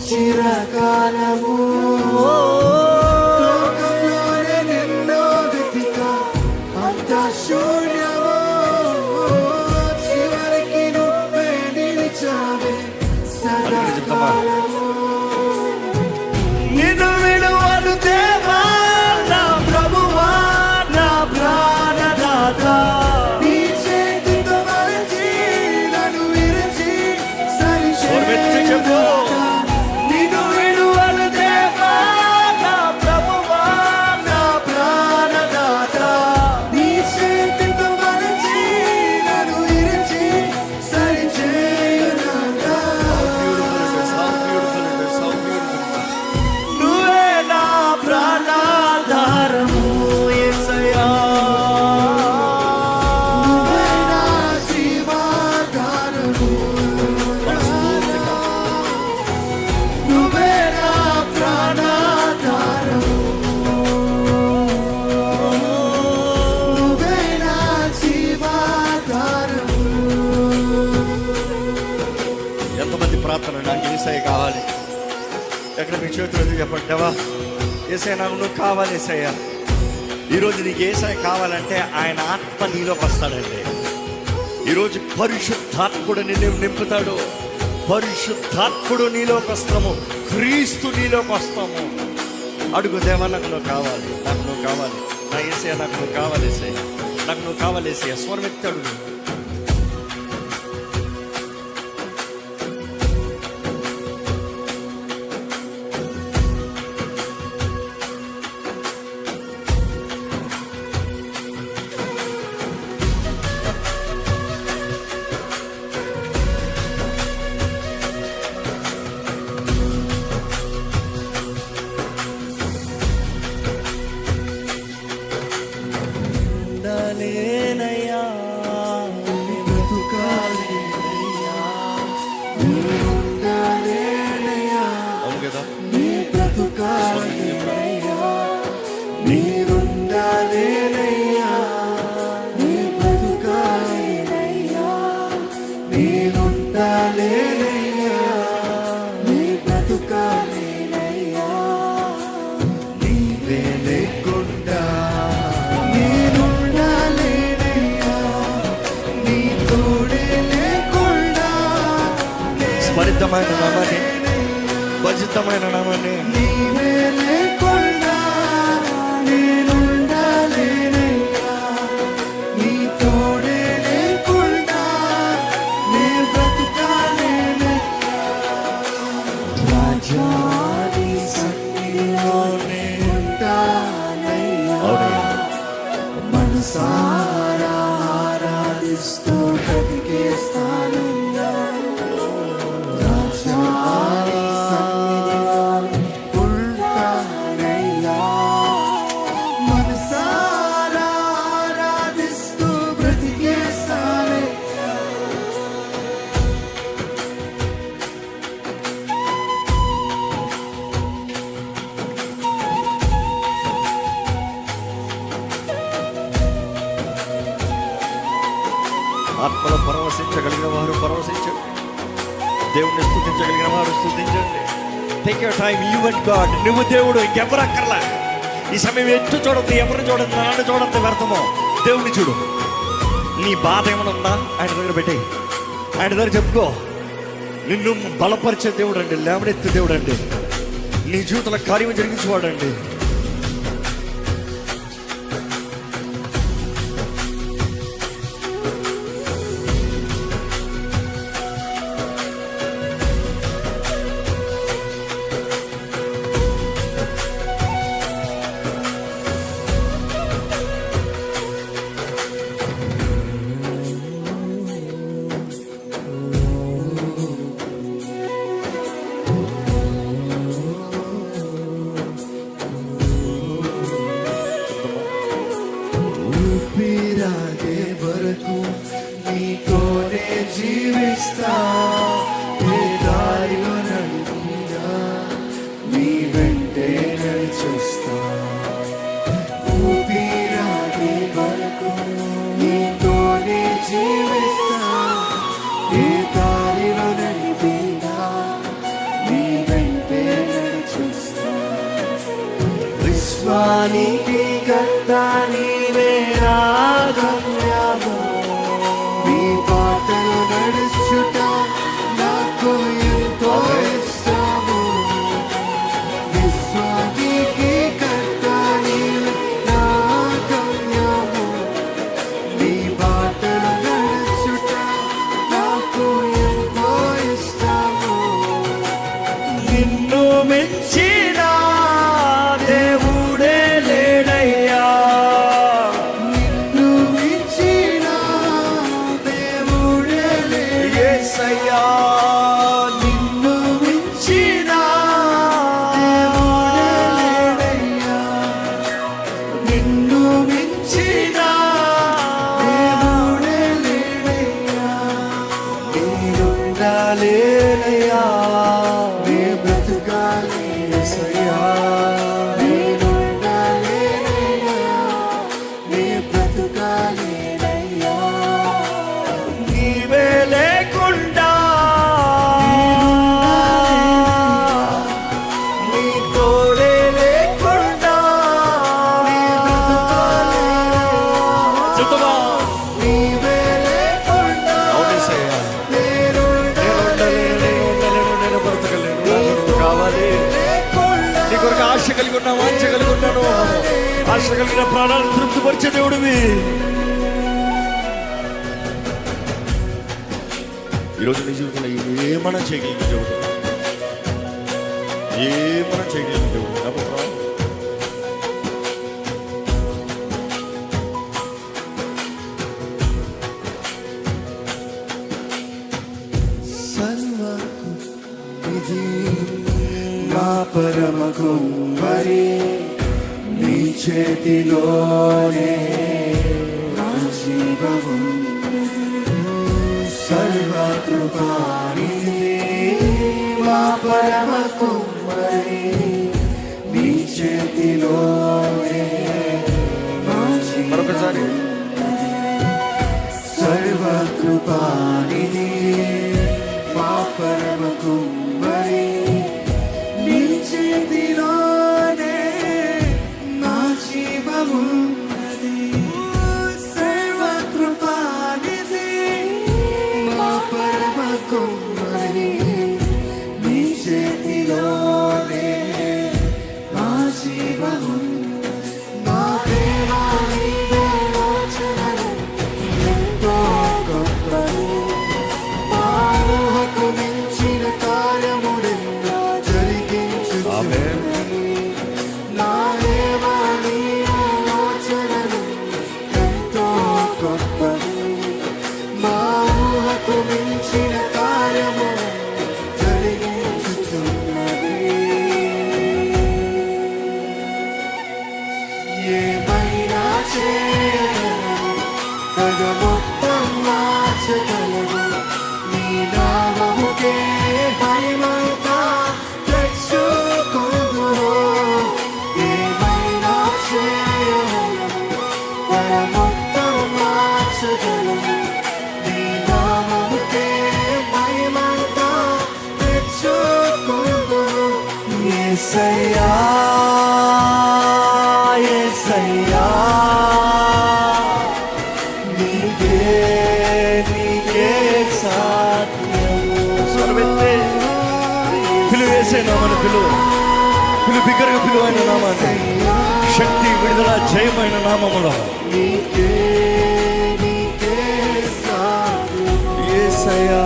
చిరకాలము లోకంలోనే నిన్నో వెతిక అంత శూన్యము చివరికి నువ్వే నిలిచావే సదాకాలము నిన్ను విడువను దేవా నా ప్రభువా నా ప్రాణదాత నీ చేతితో మలచి నన్ను విరిచి సరిచేయగా నాకు యేసయ్య కావాలి. ఎక్కడ మీ చేతులు చెప్పంటావా? యేసయ్య నాకు నువ్వు కావాలి. యేసయ్య ఈరోజు నీకు యేసయ్య కావాలంటే ఆయన ఆత్మ నీలోకి వస్తాడండి. ఈరోజు పరిశుద్ధాత్ముడు నిన్ను నింపుతాడు. పరిశుద్ధాత్ముడు నీలోకి వస్తాము, క్రీస్తు నీలోకి వస్తాము. అడుగు దేవా నాకు నువ్వు కావాలి, నాకు నువ్వు కావాలి. నా యేసయ్య నాకు నువ్వు కావాలి. యేసయ్య నాకు నువ్వు కావాలి. యేసయ్య స్వరమెత్తాడు. స్మరితమైన నామాన్ని, భజితమైన నామాన్ని మనసారా ఆరాధిస్తూ బ్రతికేస్తాను. ఆత్మలో పరవశించగలిగిన వారు పరవశించండి. దేవుణ్ణి స్తుతించగలిగిన వారు స్తుతించండి. Take your time, you and God. నువ్వు దేవుడు, ఇంకెవరు అక్కర్లా. ఈ సమయం ఎటు చూడద్దు, ఎవరు చూడద్దు, నాన్న చూడద్దు, వ్యర్థమో. దేవుణ్ణి చూడు. నీ బాధ ఏమైనా ఉందా ఆయన దగ్గర పెట్టి ఆయన దగ్గర చెప్పుకో. నిన్ను బలపరిచే దేవుడు అండి, లేవనెత్తే దేవుడు అండి, నీ జీవితంలో కార్యం జరిగించేవాడండి. జీవానికి కర్త నీవే నా గమ్యము. నీ బాటలో నడుచుట నాకు ఎంతో ఇష్టము. విశ్వానికి కర్త నీవే నా గమ్యము. నీ బాటలో నడుచుట నాకు ఎంతో ఇష్టము. నిన్ను మెచ్చిన దేవుడే లేడయ్యా. నిన్ను మించిన దేవుడే లేడు. యేసయ్యా నిన్ను మించిన లేడయ్యా. నిన్ను మించిన దేవుడే లేడయ్యా. నేనుండాలేనయ్యా. నీ బ్రతుకాలి యేసయ్యా. నేనుండాలేనయ్యా. నీ బ్రతుకాలేనయ్యా. నీవే లేకుండా నీ తోడే లేకుండా చెప్తావా? నీవే లేకుండా అవునేసయ్యా. నేనుండాలేను. నేను బ్రతకలేను. నాకు కావాలి. నీ కొరకు ఆశ కలిగి ఉన్నా, వాంఛ కలిగి ఉన్నాను. ఆశ కలిగిన ప్రాణాలను తృప్తిపరిచే దేవుడివి. ఈరోజు నీ జీవితంలో ఏమన్నా చేయగలిగిన దేవుడు, ఏమన్నా చేయగలిగిన దేవుడు. నమ్ముతావా? సర్వకు విధి నా పరమ కుమ్మరి. నీ చేతిలోనే నా జీవము. సర్వకృపానిధి మా పరమ కుమ్మరి. నీ చేతిలోనే నా జీవము. మరొకసారి సర్వకృపానిధి మా పరమ కుమ్మరి. నీ చేతిలోనే నా జీవమున్నది. సర్వకృపానిధి మా పరమ కుమ్మరి. నీ చేతిలోనే నా జీవమున్నది. నా దేవా నీవే యోచనలు ఎంతో గొప్పవి. మా ఊహకు మించిన కార్యములెన్నో జరిగించుచున్నవి. నా దేవా నీవే యోచనలు ఎంతో గొప్పవి. మా ఊహకు మించిన కార్యములెన్నో జరిగించుచున్నవి. ఏమైనా చేయగలవు, కథ మొత్తం మార్చగలవు. నీ నామముకే మహిమంతా తెచ్చుకొందును. ఏమైనా చేయగలవు, కథ మొత్తం మార్చగలవు. నీ నామముకే మహిమంతా తెచ్చుకొందును. యేసయ్యా, యేసయ్యా, నీకే నీకే సాధ్యము. స్వరమెత్తి పిలువ వేసే నామాన్ని పిలువ బిగ్గరగా పిలువైన నామాన్ని, శక్తి విడుదల జయమైన నామములో నీకే నీకే సాధ్యము. యేసయ్యా,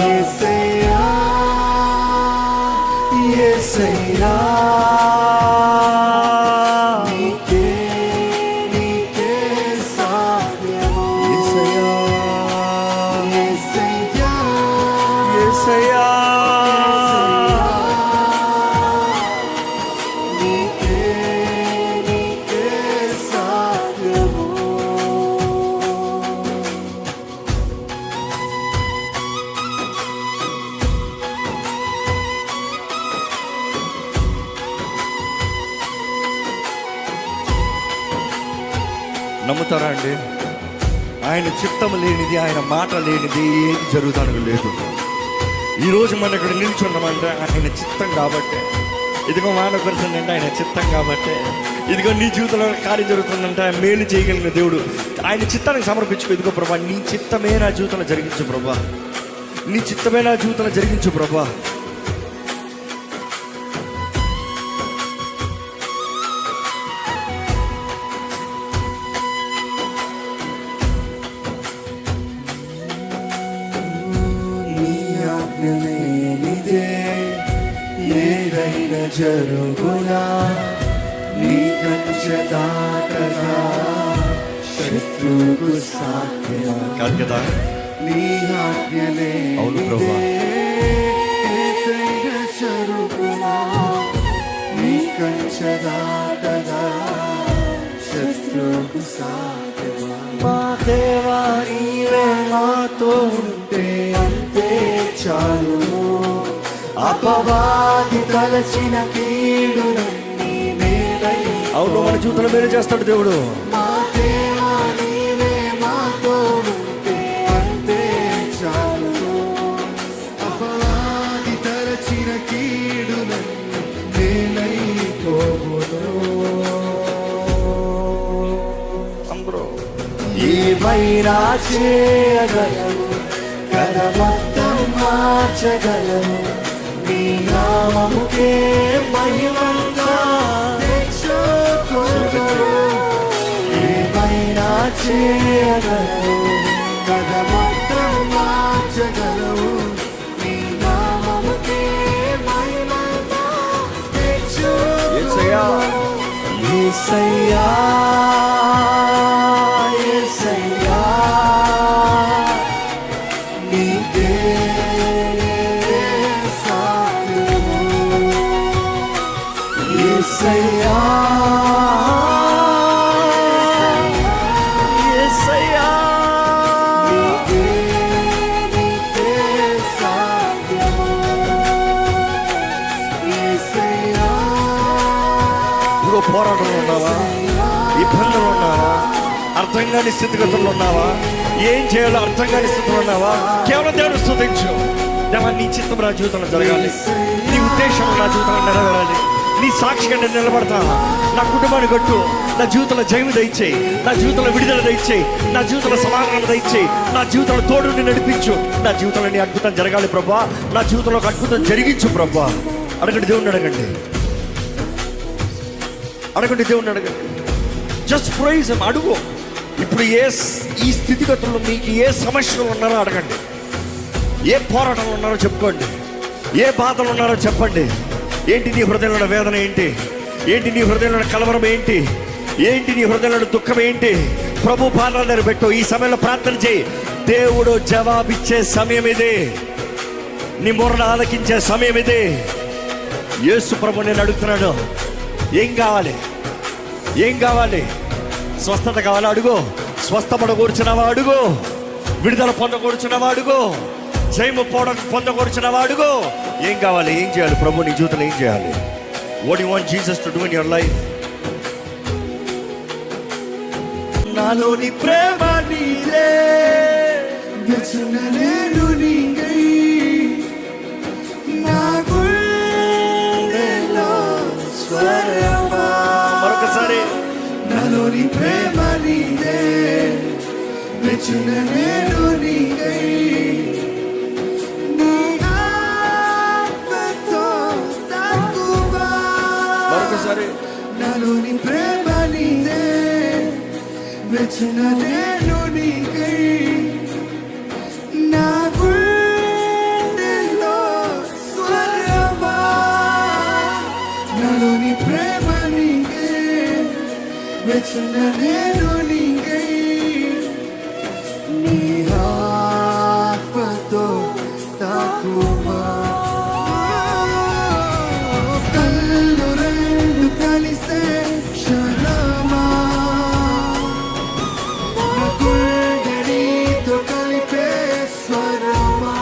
యేసయ్యా, యేసయ్యా, నీకే నీకే సాధ్యము. యేసయ్యా, యేసయ్యా, యేసయ్యా, నీకే నీకే సాధ్యము. నమ్ముతారా అండి? ఆయన చిత్తము లేనిది, ఆయన మాట లేనిది ఏది జరుగుతానికి లేదు. ఈరోజు మనం ఇక్కడ నిల్చున్నామంటే ఆయన చిత్తం కాబట్టి, ఇదిగో మానవకరుతుందంటే ఆయన చిత్తం కాబట్టి, ఇదిగో నీ జీవితంలో కార్యం జరుగుతుందంటే ఆయన మేలు చేయగలిగిన దేవుడు. ఆయన చిత్తానికి సమర్పించుకో. ఇదిగో ప్రభా, నీ చిత్తమే నా జీవితంలో జరిగించు ప్రభా, నీ చిత్తమే నా జీవితంలో జరిగించు ప్రభా. ఏదైనా జరుగునా నీ కంచె దాటగా శత్రువుకు సాధ్యమా కాదు కదా? నీ ఆజ్ఞలే అవును ప్రభువా. ఏదైనా జరుగునా నీ కంచె దాటగా శత్రువుకు సాధ్యమా. మా దేవా నీవే మాతో ఉంటే అంతే చాలు. అపవాది తలచిన కీడునన్నీ మేలై. అవును, మన జీవితంలో మేలు చేస్తాడు దేవుడు. మా దేవా నీవే మాతో ఉంటే అంతే చాలు. అపవాది తలచిన కీడునన్నీ మేలై పోవును. అందరూ ఏమైనా చేయగలవు, కథ మొత్తం మార్చగలవు. నీ నామముకే మహిమంగా తెచ్చుకొనుము. ఏమైనా చేయగలవు, కథ మొత్తం మార్చగలవు. నీ నామముకే మహిమంగా యేసయ్యా, తెచ్చుకొనుము. యేసయ్యా, యేసయ్యా, నీకే సాధ్యము. యేసయ్యా, యేసయ్యా, నీకే సాధ్యము. యేసయ్యా, ఇదిగో పోరాటంలో ఉన్నావా? ఇబ్బందులు ఉన్నావా? అర్థం కాని స్థితిగతుల్లో ఉన్నావా? ఏం చేయాలో అర్థం కాని స్థితిలో ఉన్నావా? కేవలం దేవుడు స్తుతించు. దేవా, నీ చిత్తం నా జీవితంలో జరగాలి, నీ ఉద్దేశం నా జీవితంలో నెరవేరాలి. నీ సాక్షిగా నేను నిలబడతాను. నా కుటుంబాన్ని కట్టు, నా జీవితంలో జయము దయచేయి, నా జీవితంలో విడుదల దయచేయి, నా జీవితంలో సమాధానం దయచేయి, నా జీవితంలో తోడుని నడిపించు. నా జీవితంలో నీ అద్భుతం జరగాలి ప్రభా, నా జీవితంలో ఒక అద్భుతం జరిగించు ప్రభా. అడగండి, దేవుణ్ణి అడగండి, అడగండి, దేవుణ్ణి అడగండి. Just praise him. అడుగు. ఇప్పుడు ఈ స్థితిగతుల్లో మీకు ఏ సమస్యలు ఉన్నారో అడగండి, ఏ పోరాటంలో ఉన్నారో చెప్పుకోండి, ఏ బాధలు ఉన్నారో చెప్పండి. ఏంటి నీ హృదయంలో వేదన? ఏంటి నీ హృదయంలో కలవరం? ఏంటి నీ హృదయంలో దుఃఖం? ఏంటి? ప్రభు పాదాల దగ్గర పెట్టు. ఈ సమయంలో ప్రార్థన చేయి. దేవుడు జవాబిచ్చే సమయం ఇది, నీ మొరను ఆలకించే సమయం ఇది. యేసు ప్రభు నేను అడుగుతున్నాను, ఏం కావాలి? స్వస్థత కావాలా? అడుగు. స్వస్థపడకూర్చున్నావా? అడుగు. విడుదల పొందకూర్చున్నావా? అడుగు. జయము పొందకూర్చున్నావా? అడుగు. ఏం కావాలి? ఏం చేయాలి? ప్రభు నీ జీవితంలో ఏం చేయాలి? What you want Jesus to do in your life? నాలోని ప్రేమ నీదే, వెచ్చున నేను నీకై. నా గుండెలో స్వరమా. మరొకసారి. నాలోని ప్రేమ నీదే, వెచ్చున నేను నీకై. నీ ఆత్మతో తాకుమా. మరొకసారి. నాలోని ప్రేమ నీదే, వెచ్చున నేను నీకై. నా గుండెలో స్వరమా. నాలోని ప్రేమ నీకే, వెచ్చున నేను నీకై. నీ ఆత్మతో తాకుమా. కళ్ళు రెండు కలిసే క్షణమా. నా గుండె నీతో కలిపే స్వరమా.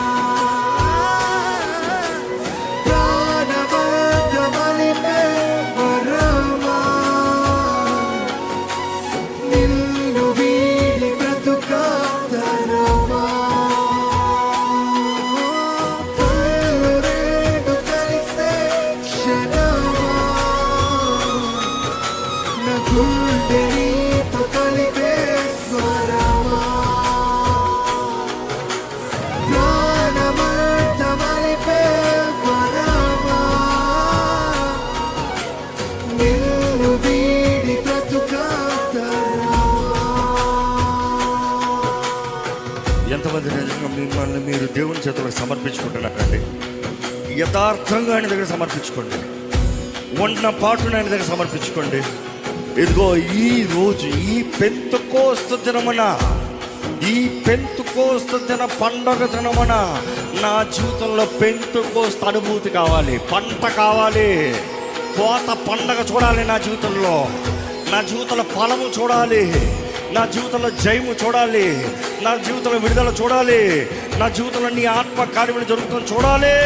ప్రాణబంధ బలిపే వరమా. నిన్ను చేతులకు సమర్పించుకుంటున్నారండి. యథార్థంగా ఆయన దగ్గర సమర్పించుకోండి. వండిన పాటును ఆయన దగ్గర సమర్పించుకోండి. ఇదిగో ఈ రోజు ఈ పెంతెకోస్తు దినమున, ఈ పెంతెకోస్తు దిన పండగ దినమున నా జీవితంలో పెంతెకోస్తు అనుభూతి కావాలి, పంట కావాలి, కోత పండగ చూడాలి నా జీవితంలో. నా జీవితంలో ఫలము చూడాలి, నా జీవితంలో జయము చూడాలి, నా జీవితంలో విడుదల చూడాలి, నా జీవితంలో నీ ఆత్మ కార్యములు జరుగుతుంది చూడాలి.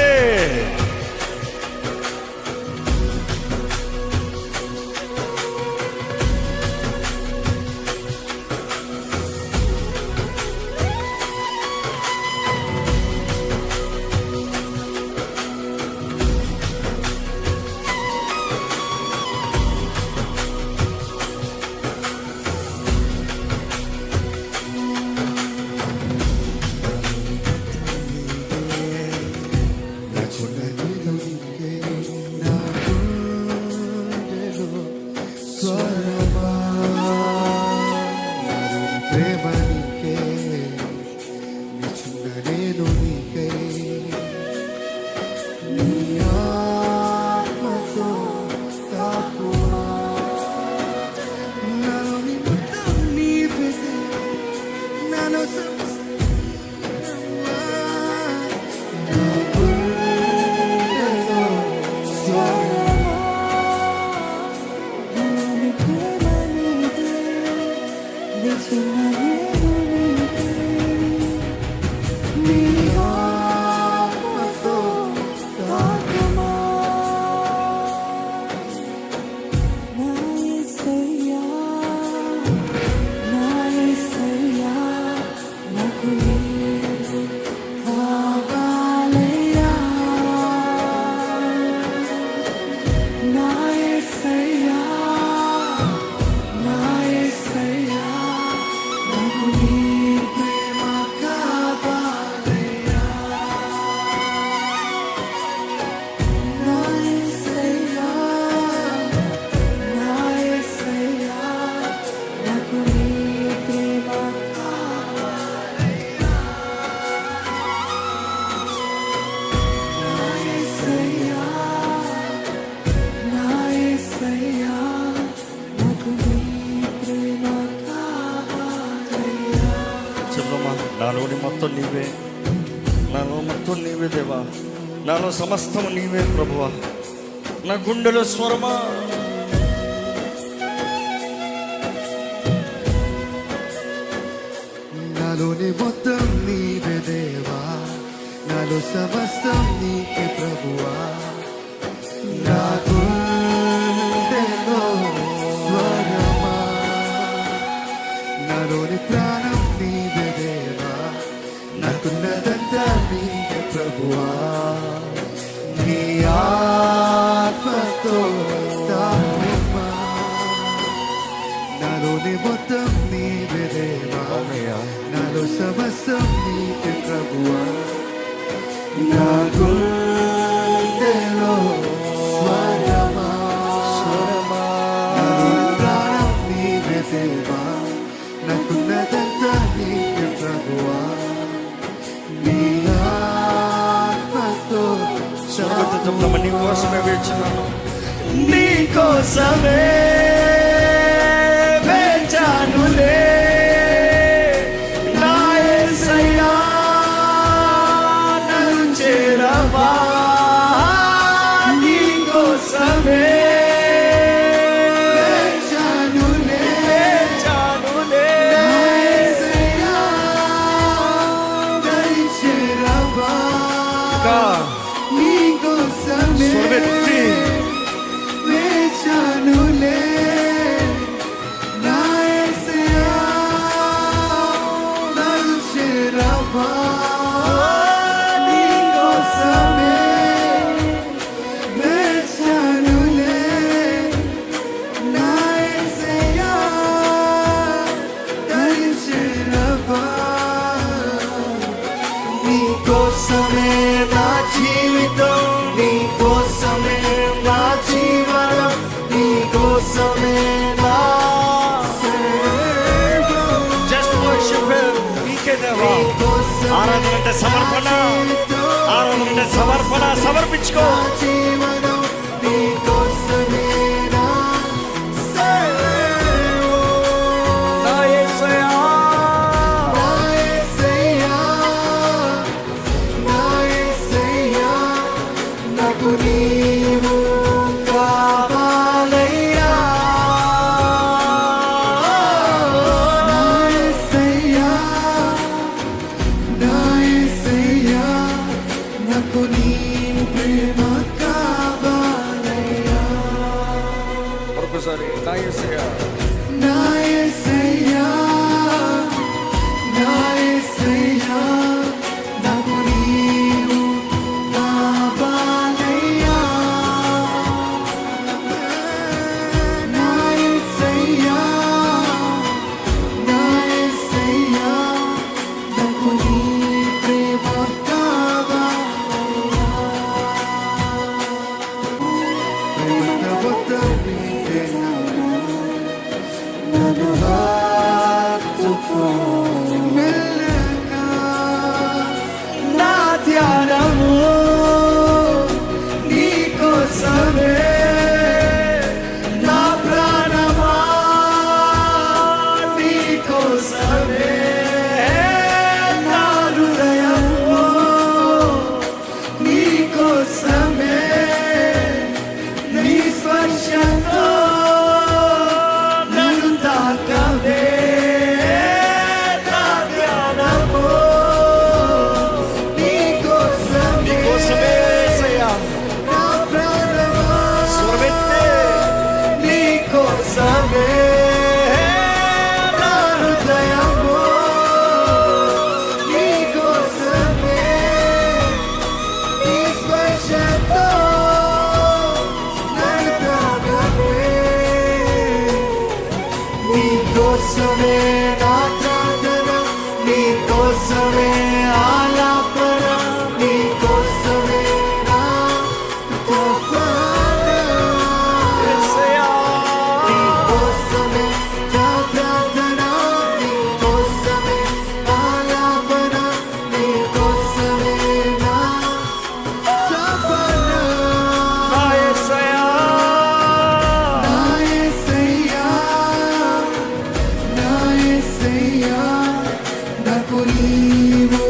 నాలోని మొత్తం నీవే, నాలో మొత్తం నీవే దేవా, నాలో సమస్తము నీవే ప్రభువా. నా గుండెలో స్వరమా నాలోని మొత్తం నీవే దేవా, నాలో సమస్తం నీకే ప్రభువా. నా గుండెలో స్వరమా, నాలోని ప్రాణం నీవే దేవా, నాకున్నదంతా నీకే ప్రభువా. నీ ఆత్మతో తాకుమా, నాలోని మొత్తం నీవే దేవా, నాలో సమస్తం నీకే ప్రభువా. నా గుండెలో స్వరమా, నాలోని ప్రాణం నీవే దేవా, నాకున్నదంతా నీకే ప్రభువా. నీ ఆత్మతో నీ కోసమే వేచున్నాను, నీ కోసమే వేచానులే. నా యేసయ్యా నన్ను చేరవా, నీ కోసమే వేచానులే, వేచానులే. నా యేసయ్యా దరి చేరవా, నీ కోసమే స్వరమెత్తి వేచానులే. నా యేసయ్యా దరి చేరవా, నీ కోసమే వేచానులే. నా యేసయ్యా దరి చేరవా, నీ కోసమే నా జీవితం, నీ కోసమే సమర్పించుకో. నా జీవనం నీకోసమేనా. నా యేసయ్యా, నా యేసయ్యా, నా యేసయ్యా, నాకు నీవు కావాలయ్యా. నా యేసయ్యా, నా యేసయ్యా, నాకు నీ ప్రేమ కావాలయ్యా. మరొకసారి నా యేసయ్యా, నా యేసయ్యా, నా యేసయ్యా, నాకు నీవు కావాలయ్యా. నా యేసయ్యా, నా యేసయ్యా, నాకు నీ ప్రేమ కావాలయ్యా. ప్రేమతో నీకేనా నన్ను హత్తుకో. మెల్లగా నా ధ్యానము నీకోసమే. నా ప్రాణమా నీకోసమే. నా హృదయము నీకోసమే. నీ స్పర్శతో నన్ను తాకవే. నా ధ్యానము నీకోసమే. నీకోసమే యేసయ్యా. నా ప్రాణమా స్వరమెత్తే. నీకోసమే. నా హృదయము నీకోసమే. నీ స్పర్శతో నన్ను తాకవే. నీకోసమే నా ప్రార్థన, నీకోసమే ఆలాపన, నీకోసమే నా తపన. యేసయ్యా, నీకోసమే నా ప్రార్థన, నీకోసమే ఆలాపన, నీకోసమే నా తపన. నా యేసయ్యా, నా యేసయ్యా, నా యేసయ్యా, నాకు నీవు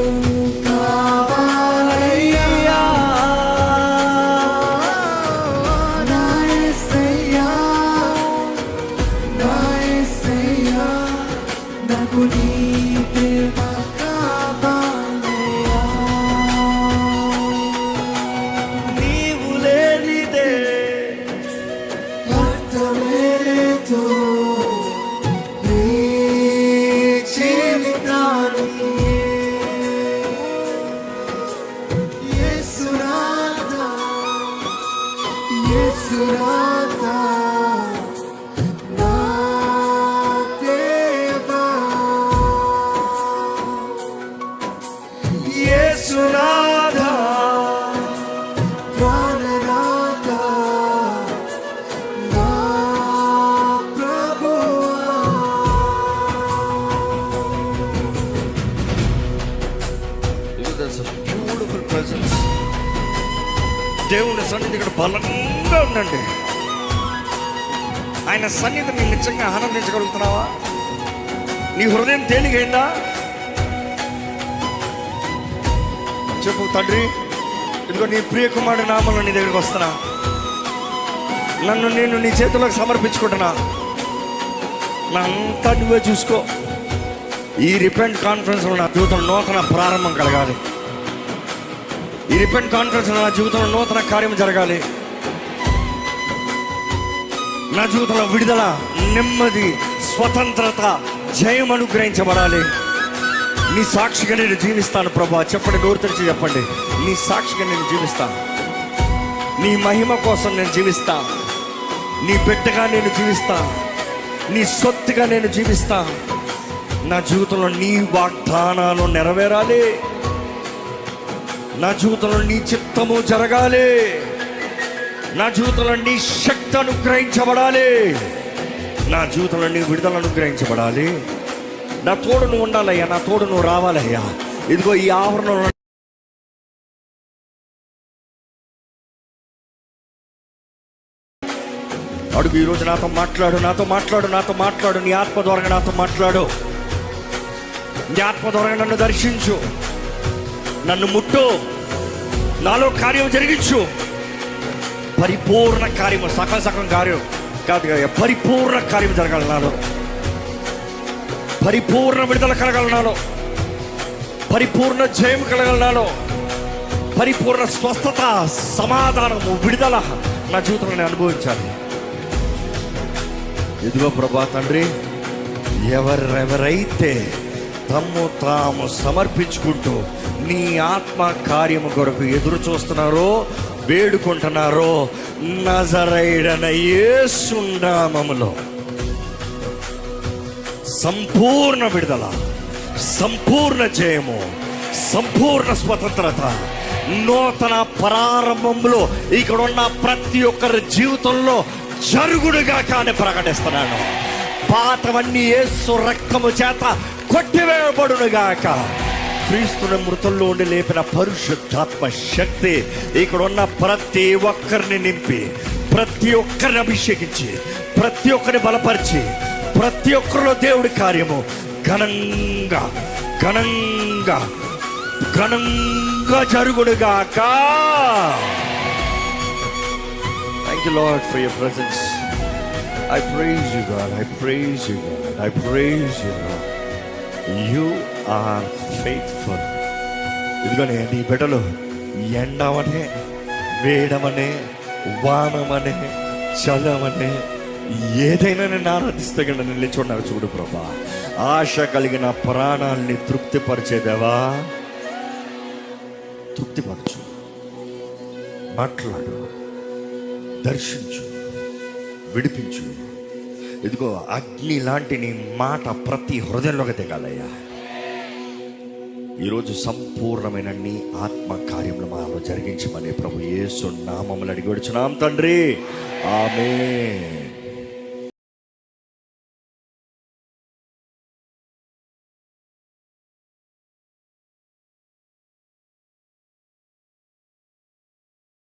కావాలయ్యా. నా యేసయ్యా, నా యేసయ్యా, నాకు నీ ప్రేమ కావాలయ్యా. నీవు లేనిదే అర్థమే లేదు నీ జీవితానికి. యేసునాథా, యేసునాథా, నా దేవా. యేసునాథా, ప్రాణనాథా, నా ప్రభువా. Beautiful presence. దేవుని సన్నిధి ఇక్కడ బలంగా ఉందండి. ఆయన సన్నిధి నీ నిజంగా ఆనందించగలుగుతున్నావా? నీ హృదయం తేలిగైందా? చెప్పు తండ్రి, ఇదిగో నీ ప్రియ కుమారుడి నామంలో నీ దగ్గరికి వస్తున్నా. నేను నీ చేతులకు సమర్పించుకుంటున్నా. నా అంతా నువ్వే చూసుకో. ఈ రిపెంట్ కాన్ఫరెన్స్లో నా జీవితంలో నూతన ప్రారంభం కలగాలి. ఈ రిపెంట్ కాన్ఫరెన్స్లో నా జీవితంలో నూతన కార్యం జరగాలి. నా జీవితంలో విడుదల, నెమ్మది, స్వతంత్రత, జయం అనుగ్రహించబడాలి. నీ సాక్షిగా నేను జీవిస్తాను ప్రభా. చెప్పండి, నోరు తెరిచి చెప్పండి. నీ సాక్షిగా నేను జీవిస్తాను. నీ మహిమ కోసం నేను జీవిస్తా. నీ బిడ్డగా నేను జీవిస్తా. నీ సొత్తుగా నేను జీవిస్తా. నా జీవితంలో నీ వాగ్దానాలు నెరవేరాలి. నా జీవితంలో నీ చిత్తము జరగాలి. నా జీవితంలో నీ శక్తి అనుగ్రహించబడాలి. నా జీవితంలో నీ విడుదల అనుగ్రహించబడాలి. నా తోడు నువ్వు ఉండాలయ్యా. నా తోడు నువ్వు రావాలయ్యా. ఇదిగో ఈ ఆవరణలో అడుగు. ఈరోజు నాతో మాట్లాడు, నాతో మాట్లాడు, నాతో మాట్లాడు. నీ ఆత్మ ద్వారా నాతో మాట్లాడు. నీ ఆత్మ ద్వారా నన్ను దర్శించు, నన్ను ముట్టు, నాలో కార్యం జరిగించు. పరిపూర్ణ కార్యము, సగం కార్యం కాదు కదా, పరిపూర్ణ కార్యం జరగాలి నాలో. పరిపూర్ణ విడుదల కలగాలి నాలో. పరిపూర్ణ జయం కలగాలి నాలో. పరిపూర్ణ స్వస్థత, సమాధానము, విడుదల నా జీవితంలో నేను అనుభవించాలి. ఇదిగో ప్రభా తండ్రి, ఎవరెవరైతే తమ్ము తాము సమర్పించుకుంటూ నీ ఆత్మ కార్యము కొరకు ఎదురు చూస్తున్నారో, వేడుకుంటున్నారో, నజరేయుడైన యేసు నామములో సంపూర్ణ విడుదల, సంపూర్ణ జయము, సంపూర్ణ స్వతంత్రత, నూతన ప్రారంభంలో ఇక్కడ ఉన్న ప్రతి ఒక్కరి జీవితంలో జరుగుడుగా కానీ ప్రకటిస్తున్నాను. పాతవన్నీ యేసు రక్తము చేత కొట్టివేయబడునుగాక. క్రీస్తుని మృతుల్లో ఉండి లేపిన పరిశుద్ధాత్మ శక్తి ఇక్కడ ఉన్న ప్రతి ఒక్కరిని నింపి, ప్రతి ఒక్కరిని అభిషేకించి, ప్రతి ఒక్కరిని బలపరిచి, ప్రతి ఒక్కరిలో దేవుడి కార్యము ఘనంగా ఘనంగా ఘనంగా జరుగునుగాక. Thank you Lord for your presence. I praise you God, I praise you God, I praise you Lord. You are faithful. ఇదిగోనే నీ బిడ్డలు ఎండమనే, వేడమనే, వానమనే, చలమనే ఏదైనా నేను ఆరాధిస్తే కన్నా నిలిచున్నారు. చూడు ప్రభా, ఆశ కలిగిన ప్రాణాల్ని తృప్తిపరిచేదేవా, తృప్తిపరచు, మాట్లాడు, దర్శించు, విడిపించు. ఇదిగో అగ్ని లాంటి నీ మాట ప్రతి హృదయంలోకి దిగాలయ్యా. ఈరోజు సంపూర్ణమైన నీ ఆత్మ కార్యములు మాలో జరిగించమని ప్రభు యేసు నామములో అడిగి వచ్చున్నాం తండ్రి. ఆమేన్.